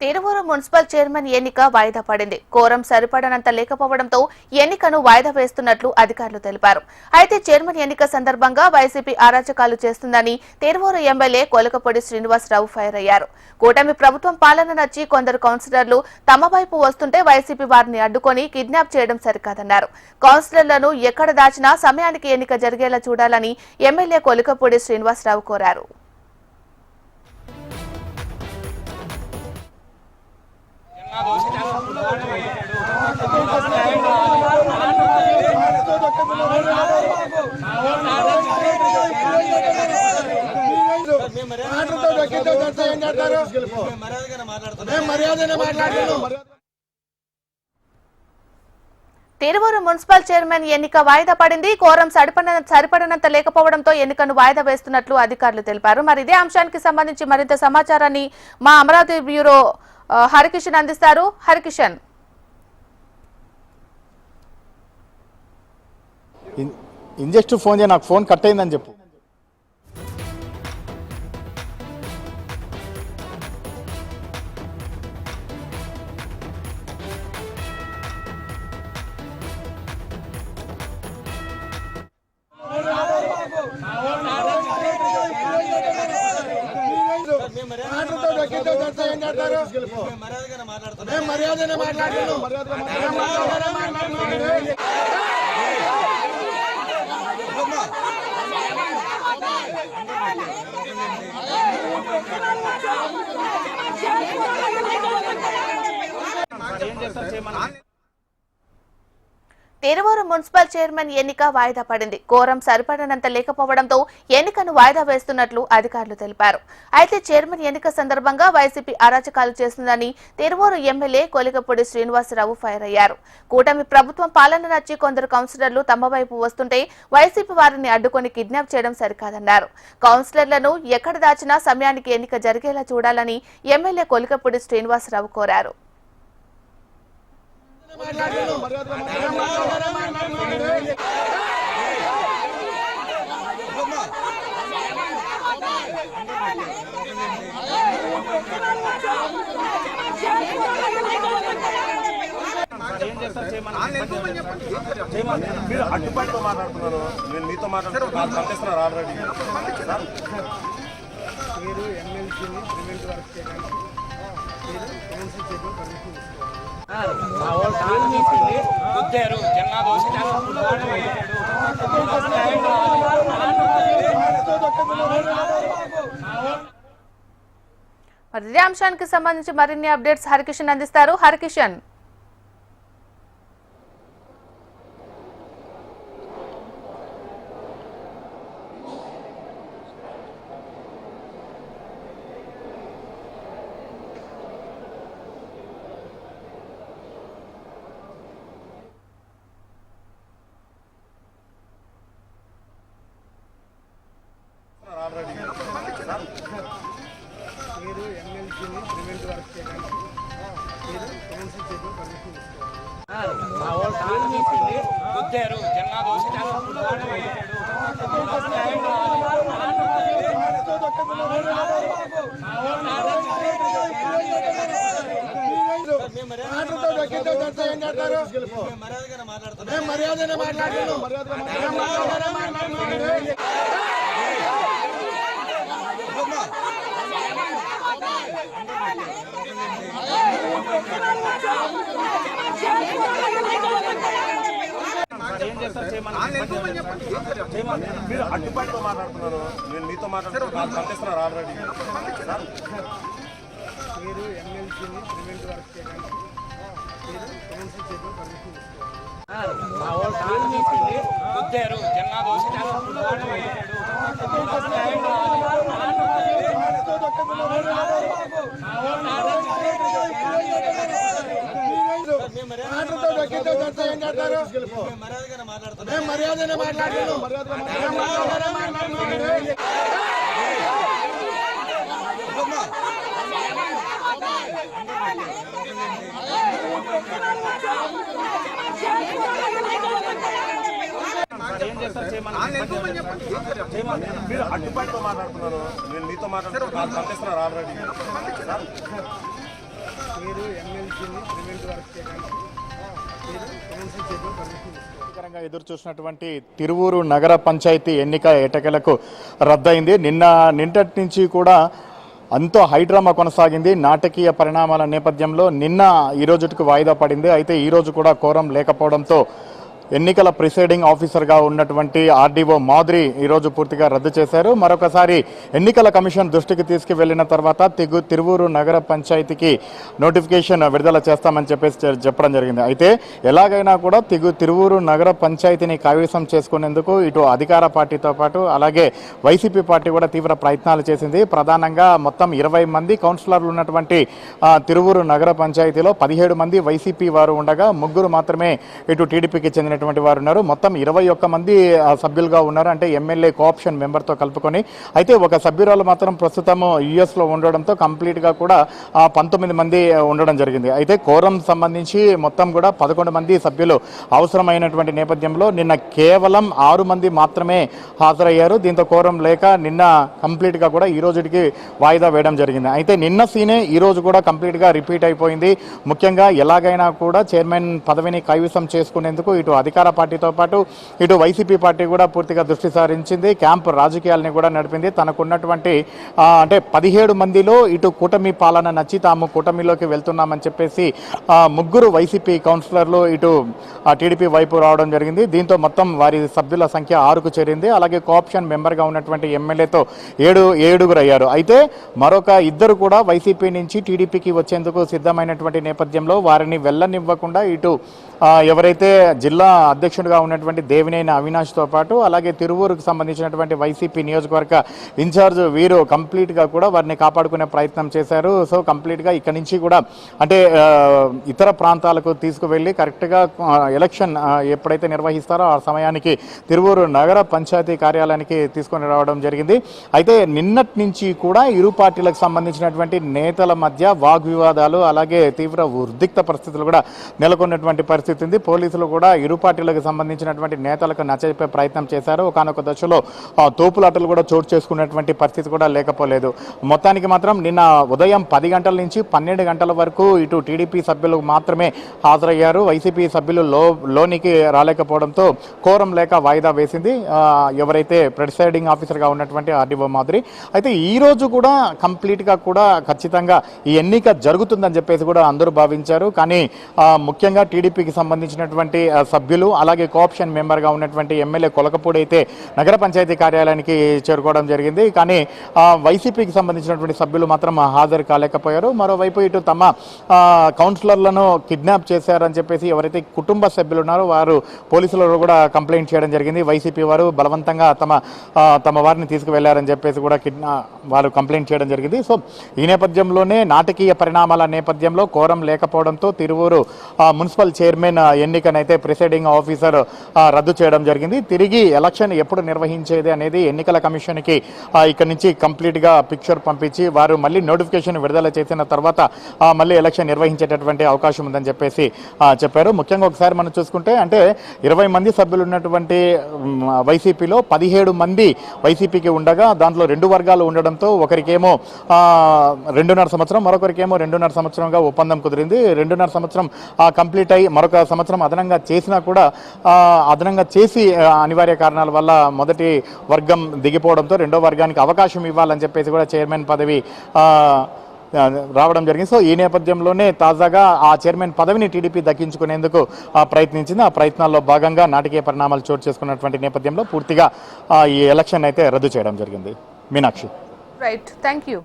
Tiruvuru municipal chairman ఎన్నిక వాయిదా పడింది. కోరం సరిపడనంత లేకపోవడంతో ఎన్నికను వాయిదా వేస్తున్నట్లు అధికారులు తెలిపారు. అయితే చైర్మన్ ఎన్నిక సందర్భంగా వైసీపీ అరాచకాలు చేస్తుందని తిరువూరు ఎమ్మెల్యే కొలకపొడి శ్రీనివాసరావు ఫైర్ అయ్యారు. కూటమి ప్రభుత్వం పాలన నచ్చి కొందరు కౌన్సిలర్లు తమ వైపు వస్తుంటే వైసీపీ వారిని అడ్డుకొని కిడ్నాప్ చేయడం సరికాదన్నారు. కౌన్సిలర్లను ఎక్కడ దాచినా సమయానికి ఎన్నిక జరిగేలా చూడాలని ఎమ్మెల్యే కొలకపొడి శ్రీనివాసరావు కోరారు. తిరువూరు మున్సిపల్ చైర్మన్ ఎన్నిక వాయిదా పడింది. కోరం సరిపడనంత లేకపోవడంతో ఎన్నికను వాయిదా వేస్తున్నట్లు అధికారులు తెలిపారు. మరి ఇదే అంశానికి సంబంధించి మరింత సమాచారాన్ని మా అమరావతి బ్యూరో హరికిషన్ అందిస్తారు. హరికిషన్, ఇంజెక్ట్ ఫోన్ చేయ, నాకు ఫోన్ కట్ అయిందని చెప్పు. తిరువూరు మున్సిపల్ చైర్మన్ ఎన్నిక వాయిదా పడింది. కోరం సరిపడనంత లేకపోవడంతో ఎన్నికను వాయిదా వేస్తున్నట్లు అధికారులు తెలిపారు. అయితే చైర్మన్ ఎన్నిక సందర్భంగా వైసీపీ అరాచకాలు చేస్తుందని తిరువూరు ఎమ్మెల్యే కొలికపొడి శ్రీనివాసరావు ఫైర్ అయ్యారు. కూటమి ప్రభుత్వం పాలన నచ్చి కొందరు కౌన్సిలర్లు తమ వైపు వస్తుంటే వైసీపీ వారిని అడ్డుకొని కిడ్నాప్ చేయడం సరికాదన్నారు. కౌన్సిలర్లను ఎక్కడ దాచినా సమయానికి ఎన్నిక జరిగేలా చూడాలని ఎమ్మెల్యే కొలికపొడి శ్రీనివాసరావు కోరారు. మీరు అడ్డుపడితో మాట్లాడుతున్నారు, నేను మీతో మాట్లాడుతున్నాను. పంపిస్తున్నారు ఆల్రెడీ. మీరు ఎమ్మెల్సీని ప్రివెంట్ వర్క్ చేయడానికి కౌన్సిల్ చేయడం పర్మిషన్ మరి ఇదే అంశానికి సంబంధించి మరిన్ని అప్డేట్స్ హరికిషన్ అందిస్తారు. హరికిషన్, మీరు ఎమ్మెల్సీని ప్రివెంట్ వర్క్ చేయడానికి కౌన్సిల్ చేయడం పర్మిషన్ మర్యాదనే మాట్లాడుతున్నాను. మీరు అడ్డుపడితో మాట్లాడుతున్నారు, నేను మీతో మాట్లాడుతున్నాను. పంపిస్తున్నారు ఆల్రెడీ. మీరు ఎమ్మెల్సీని ప్రివెంట్ వర్క్ చేయడానికి కౌన్సిల్ చేయడం పర్మిషన్ మర్యాదనే మాట్లాడుతున్నాను. మీరు అడ్డుపడితో మాట్లాడుతున్నారు, నేను మీతో మాట్లాడుతున్నాను. పంపిస్తున్నారు ఆల్రెడీ. పేరు ఎమ్మెల్సీని ప్రివెంట్ వర్క్ చేయడానికి పేరు కౌన్సిల్ చైర్మన్ పర్మిషన్ తీసుకోవాలి. ఎదురు చూసినటువంటి తిరువూరు నగర పంచాయతీ ఎన్నిక ఎటకెలకు రద్దయింది. నిన్నటి నుంచి కూడా ఎంతో హైడ్రామా కొనసాగింది. నాటకీయ పరిణామాల నేపథ్యంలో ఈ రోజుకి వాయిదా పడింది. అయితే ఈ రోజు కూడా కోరం లేకపోవడంతో ఎన్నికల ప్రిసైడింగ్ ఆఫీసర్గా ఉన్నటువంటి ఆర్డీఓ మాధురి ఈరోజు పూర్తిగా రద్దు చేశారు. మరొకసారి ఎన్నికల కమిషన్ దృష్టికి తీసుకువెళ్లిన తర్వాత తిరువూరు నగర పంచాయతీకి నోటిఫికేషన్ విడుదల చేస్తామని చెప్పడం జరిగింది. అయితే ఎలాగైనా కూడా తిరువూరు నగర పంచాయతీని కైవసం చేసుకునేందుకు ఇటు అధికార పార్టీతో పాటు అలాగే వైసీపీ పార్టీ కూడా తీవ్ర ప్రయత్నాలు చేసింది. ప్రధానంగా మొత్తం 20 మంది కౌన్సిలర్లు ఉన్నటువంటి తిరువూరు నగర పంచాయతీలో 17 మంది వైసీపీ వారు ఉండగా 3 మాత్రమే ఇటు టీడీపీకి చెందిన వారు ఉన్నారు. మొత్తం 21 మంది సభ్యులుగా ఉన్నారు, అంటే ఎమ్మెల్యే కోఆప్షన్ మెంబర్తో కలుపుకొని. అయితే ఒక సభ్యురాలు మాత్రం ప్రస్తుతం యుఎస్లో ఉండడంతో కంప్లీట్గా కూడా 19 మంది ఉండడం జరిగింది. అయితే కోరం సంబంధించి మొత్తం కూడా 11 మంది సభ్యులు అవసరమైనటువంటి నేపథ్యంలో నిన్న కేవలం 6 మంది మాత్రమే హాజరయ్యారు. దీంతో కోరం లేక నిన్న కంప్లీట్గా కూడా ఈ రోజుకి వాయిదా వేయడం జరిగింది. అయితే నిన్న సీనే ఈ రోజు కూడా కంప్లీట్గా రిపీట్ అయిపోయింది. ముఖ్యంగా ఎలాగైనా కూడా చైర్మన్ పదవిని కైవసం చేసుకునేందుకు ఇటు అధికార పార్టీతో పాటు ఇటు వైసీపీ పార్టీ కూడా పూర్తిగా దృష్టి సారించింది. క్యాంప్ రాజకీయాలని కూడా నడిపింది. తనకున్నటువంటి అంటే 17 మందిలో ఇటు కూటమి పాలన నచ్చి తాము కూటమిలోకి వెళ్తున్నామని చెప్పేసి 3 వైసీపీ కౌన్సిలర్లు ఇటు టీడీపీ వైపు రావడం జరిగింది. దీంతో మొత్తం వారి సభ్యుల సంఖ్య 6కు చేరింది. అలాగే కోఆప్షన్ మెంబర్గా ఉన్నటువంటి ఎమ్మెల్యేతో 7 అయ్యారు. అయితే మరొక 2 కూడా వైసీపీ నుంచి టీడీపీకి వచ్చేందుకు సిద్ధమైనటువంటి నేపథ్యంలో వారిని వెళ్ళనివ్వకుండా ఇటు ఎవరైతే జిల్లా అధ్యక్షుడిగా ఉన్నటువంటి దేవినేని అవినాష్తో పాటు అలాగే తిరువూరుకు సంబంధించినటువంటి వైసీపీ నియోజకవర్గ ఇన్ఛార్జ్ వీరు కంప్లీట్గా కూడా వారిని కాపాడుకునే ప్రయత్నం చేశారు. సో కంప్లీట్గా ఇక్కడి నుంచి కూడా అంటే ఇతర ప్రాంతాలకు తీసుకువెళ్ళి కరెక్ట్గా ఎలక్షన్ ఎప్పుడైతే నిర్వహిస్తారో ఆ సమయానికి తిరువూరు నగర పంచాయతీ కార్యాలయానికి తీసుకొని రావడం జరిగింది. అయితే నిన్నటి నుంచి కూడా ఇరు పార్టీలకు సంబంధించినటువంటి నేతల మధ్య వాగ్వివాదాలు అలాగే తీవ్ర ఉద్రిక్త పరిస్థితులు కూడా నెలకొన్నటువంటి పరిస్థితి ఉంది. పోలీసులు కూడా ఇరు పార్టీలకు సంబంధించినటువంటి నేతలకు నచ్చజెప్పే ప్రయత్నం చేశారు. ఒకనొక దశలో తోపులాటలు కూడా చోటు చేసుకున్నటువంటి పరిస్థితి కూడా లేకపోలేదు. మొత్తానికి మాత్రం నిన్న ఉదయం 10 గంటల నుంచి 12 గంటల వరకు ఇటు టీడీపీ సభ్యులు మాత్రమే హాజరయ్యారు. వైసీపీ సభ్యులు లోనికి రాలేకపోవడంతో కోరం లేక వాయిదా వేసింది ఎవరైతే ప్రిసైడింగ్ ఆఫీసర్గా ఉన్నటువంటి ఆర్డీఓ మాధురి. అయితే ఈ రోజు కూడా కంప్లీట్గా కూడా ఖచ్చితంగా ఈ ఎన్నిక జరుగుతుందని చెప్పేసి కూడా అందరూ భావించారు. కానీ ముఖ్యంగా టీడీపీకి సంబంధించినటువంటి సభ్యులు అలాగే కోఆప్షన్ మెంబర్గా ఉన్నటువంటి ఎమ్మెల్యే కొలకపూడి అయితే నగర పంచాయతీ కార్యాలయానికి చేరుకోవడం జరిగింది. కానీ వైసీపీకి సంబంధించినటువంటి సభ్యులు మాత్రం హాజరు కాలేకపోయారు. మరోవైపు ఇటు తమ కౌన్సిలర్లను కిడ్నాప్ చేశారని చెప్పేసి ఎవరైతే కుటుంబ సభ్యులు ఉన్నారో వారు పోలీసులు కూడా కంప్లైంట్ చేయడం జరిగింది. వైసీపీ వారు బలవంతంగా తమ వారిని తీసుకువెళ్లారని చెప్పేసి కూడా వారు కంప్లైంట్ చేయడం జరిగింది. సో ఈ నేపథ్యంలోనే నాటకీయ పరిణామాల నేపథ్యంలో కోరం లేకపోవడంతో తిరువూరు మున్సిపల్ చైర్మన్ ఎన్నికనైతే ప్రిసైడింగ్ ఆఫీసర్ రద్దు చేయడం జరిగింది. తిరిగి ఎలక్షన్ ఎప్పుడు నిర్వహించేది అనేది ఎన్నికల కమిషన్కి ఇక్కడ నుంచి కంప్లీట్గా పిక్చర్ పంపించి వారు మళ్ళీ నోటిఫికేషన్ విడుదల చేసిన తర్వాత మళ్ళీ ఎలక్షన్ నిర్వహించేటటువంటి అవకాశం ఉందని చెప్పేసి చెప్పారు. ముఖ్యంగా ఒకసారి మనం చూసుకుంటే అంటే 20 మంది సభ్యులు ఉన్నటువంటి వైసీపీలో 17 మంది వైసీపీకి ఉండగా దాంట్లో 2 వర్గాలు ఉండడంతో ఒకరికేమో 2.5 సంవత్సరం మరొకరికేమో 2.5 సంవత్సరంగా ఒప్పందం కుదిరింది. 2.5 సంవత్సరం కంప్లీట్ అయ్యి మరొక సంవత్సరం అదనంగా చేసినా కూడా అదనంగా చేసి అనివార్య కారణాల వల్ల మొదటి వర్గం దిగిపోవడంతో రెండో వర్గానికి అవకాశం ఇవ్వాలని చెప్పేసి కూడా చైర్మన్ పదవి రావడం జరిగింది. సో ఈ నేపథ్యంలోనే తాజాగా ఆ చైర్మన్ పదవిని టీడీపీ దక్కించుకునేందుకు ప్రయత్నించింది. ఆ ప్రయత్నాల్లో భాగంగా నాటకీయ పరిణామాలు చోటు చేసుకున్నటువంటి నేపథ్యంలో పూర్తిగా ఈ ఎలక్షన్ అయితే రద్దు చేయడం జరిగింది. మీనాక్షి. Right, thank you.